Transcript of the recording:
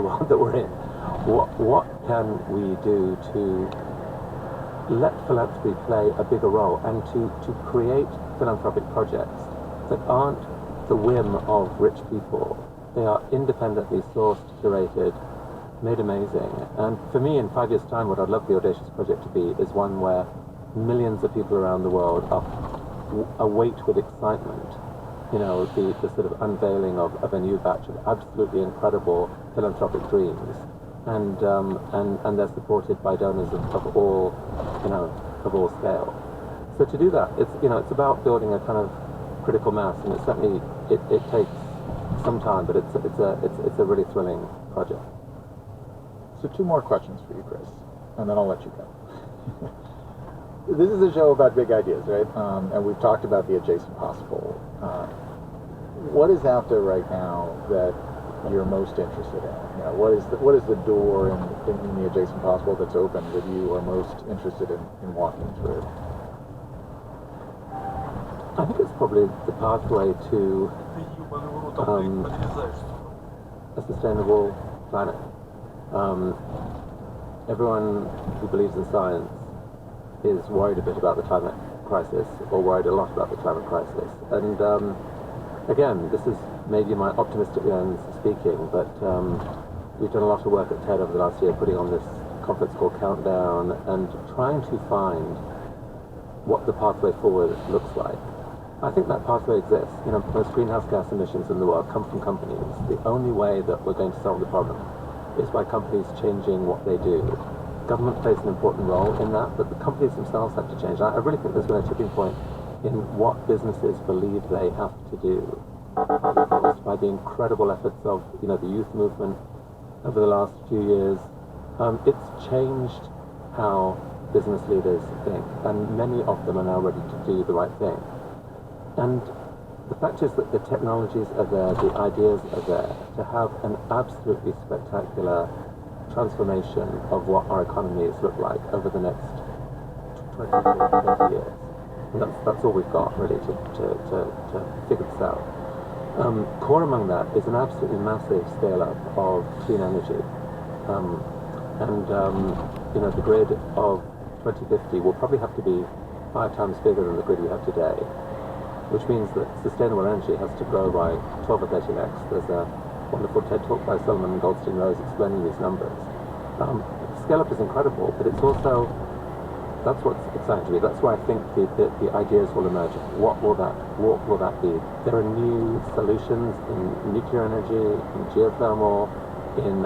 world that we're in. What can we do to let philanthropy play a bigger role and to create philanthropic projects that aren't the whim of rich people? They are independently sourced, curated, made amazing. And for me, in 5 years' time, what I'd love the Audacious Project to be is one where millions of people around the world are await with excitement, you know, the sort of unveiling of a new batch of absolutely incredible philanthropic dreams, and they're supported by donors of all, you know, of all scale. So to do that, it's about building a kind of critical mass, and it certainly it takes some time, but it's a really thrilling project. So 2 more questions for you, Chris, and then I'll let you go. This is a show about big ideas, right? And we've talked about the adjacent possible. What is out there right now that you're most interested in? You know, what is the door in the adjacent possible that's open that you are most interested in walking through? I think it's probably the pathway to a sustainable planet. Everyone who believes in science is worried a bit about the climate crisis, or worried a lot about the climate crisis. And again, this is maybe my optimistic lens speaking, but we've done a lot of work at TED over the last year putting on this conference called Countdown and trying to find what the pathway forward looks like. I think that pathway exists. You know, most greenhouse gas emissions in the world come from companies. The only way that we're going to solve the problem is by companies changing what they do. Government plays an important role in that, but the companies themselves have to change. I really think there's been a tipping point in what businesses believe they have to do. By the incredible efforts of, you know, the youth movement over the last few years, it's changed how business leaders think, and many of them are now ready to do the right thing. And the fact is that the technologies are there, the ideas are there to have an absolutely spectacular transformation of what our economies look like over the next 20 to 30 years. And that's all we've got, really, to figure this out. Core among that is an absolutely massive scale-up of clean energy. You know, the grid of 2050 will probably have to be 5 times bigger than the grid we have today, which means that sustainable energy has to grow by 12 or 13x. There's a wonderful TED talk by Solomon and Goldstein Rose explaining these numbers. Scale-up is incredible, but it's also, that's what's exciting to me. That's why I think the ideas will emerge. What will that be? There are new solutions in nuclear energy, in geothermal, in